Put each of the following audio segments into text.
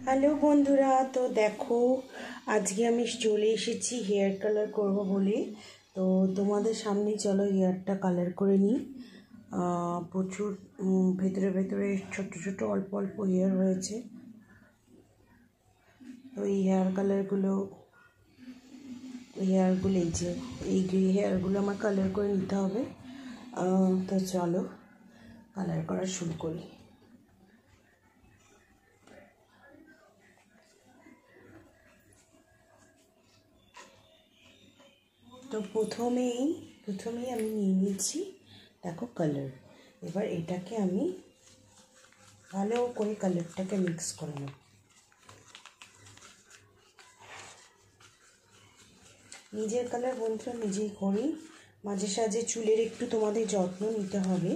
Hello বন্ধুরা, তো দেখো আজকে আমি চলে এসেছি হেয়ার কালার করব বলে। তো তোমাদের সামনে চলো হেয়ারটা কালার করে নিই। প্রচুর ভেতরে ভেতরে ছোট ছোট অল্প অল্প হেয়ার হয়েছে। তো এই হেয়ারগুলো এই যে এই গ্রে হেয়ারগুলো আমার কালার করে নিতে হবে। তো চলো কালার করা শুরু করি। তো প্রথমেই আমি নিয়ে নিচ্ছি দেখো কালার। এবার এটাকে আমি ভালো করে কালারটাকে মিক্স করে নেব। নিজের কালার বন্ধুরা নিজেই করি। মাঝে সাঝে চুলের একটু তোমাদের যত্ন নিতে হবে।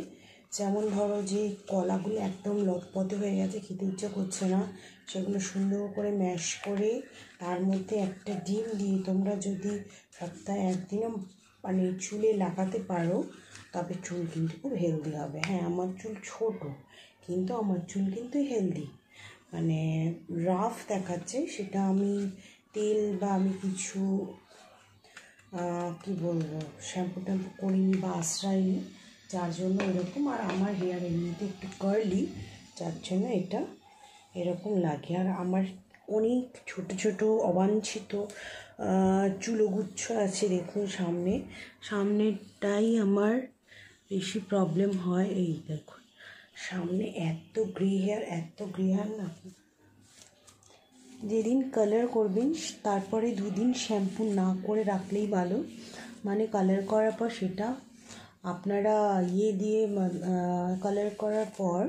যেমন ধরো যে কলাগুলো একদম লতপতে হয়ে গেছে, খেতে ইচ্ছে করছে না, সেগুলো সুন্দর করে ম্যাশ করে তার মধ্যে একটা ডিম দিয়ে তোমরা যদি সপ্তাহে একদিনও মানে চুলে লাগাতে পারো তবে চুল কিন্তু খুব হেলদি হবে। হ্যাঁ, আমার চুল ছোট কিন্তু আমার চুল কিন্তু হেলদি, মানে রাফ দেখাচ্ছে। সেটা আমি তেল বা আমি কিছু কি বলবো শ্যাম্পু ট্যাম্পু করিনি বা আশ্রয়নি, যার জন্য এরকম। আর আমার হেয়ার এমনিতে একটু কার্লি, যার জন্য এটা এরকম লাগে। আর আমার অনেক ছোট ছোট অবাঞ্ছিত চুলগুচ্ছ আছে দেখুন সামনেটাই আমার বেশি প্রবলেম হয়। এই দেখুন সামনে এত গ্রে হেয়ার না। যেদিন কালার করবেন তারপরে দুদিন শ্যাম্পু না করে রাখলেই ভালো। মানে কালার করার পর সেটা আপনারা দিয়ে কালার করার পর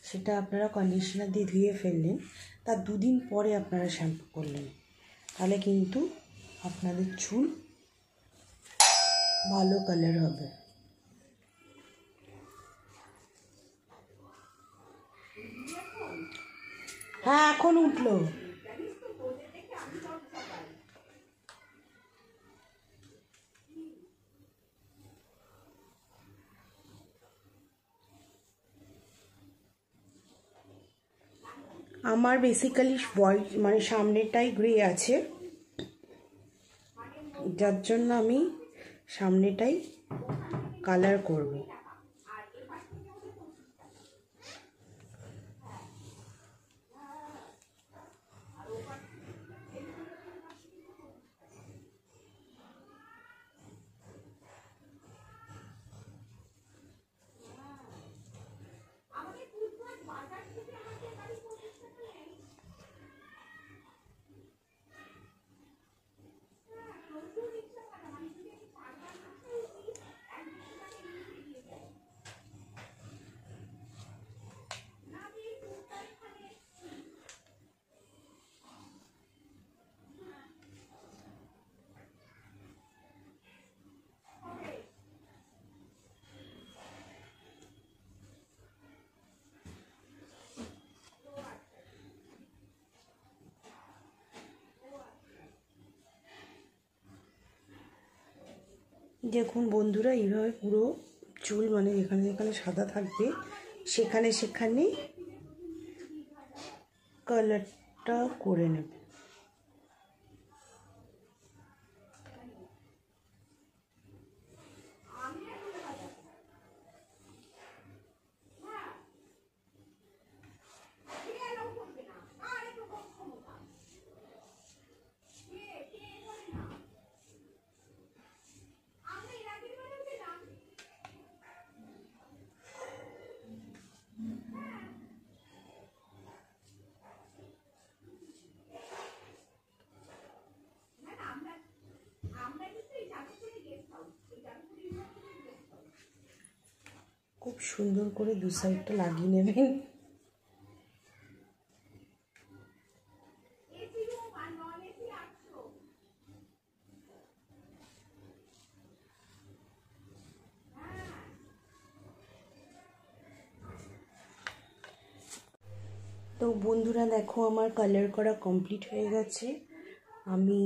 সেটা আপনারা কন্ডিশনার দিয়ে ধুয়ে ফেললেন, তার দুদিন পরে আপনারা শ্যাম্পু করলেন, তাহলে কিন্তু আপনাদের চুল ভালো কালার হবে। হ্যাঁ, এখন উঠলো। আমার বেসিক্যালি মানে সামনেটাই গ্রে আছে, যার জন্য আমি সামনেটাই কালার করব। দেখুন বন্ধুরা, এইভাবে পুরো চুল মানে যেখানে যেখানে সাদা থাকবে সেখানে সেখানে কালারটা করে নেবে। খুব সুন্দর করে দু সাইডটা লাগিয়ে নেবেন। তো বন্ধুরা দেখো আমার কালার করা কমপ্লিট হয়ে গেছে। আমি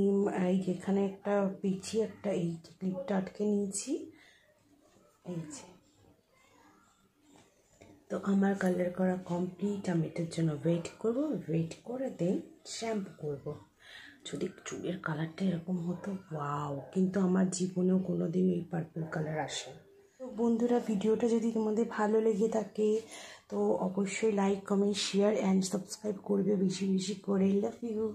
এই যেখানে একটা পেঁচিয়ে একটা এই ক্লিপটা আটকে নিয়েছি, এই যে। তো আমার কালার করা কমপ্লিট, আমি এটার জন্য ওয়েট করব, ওয়েট করে দেন শ্যাম্পু করব। যদি চুলের কালারটা এরকম হতো ওয়াও, কিন্তু আমার জীবনেও কোনো দিন এই পার্পল কালার আসে। তো বন্ধুরা, ভিডিওটা যদি তোমাদের ভালো লেগে থাকে তো অবশ্যই like, comment, share and subscribe করবে বেশি বেশি করে। Love you.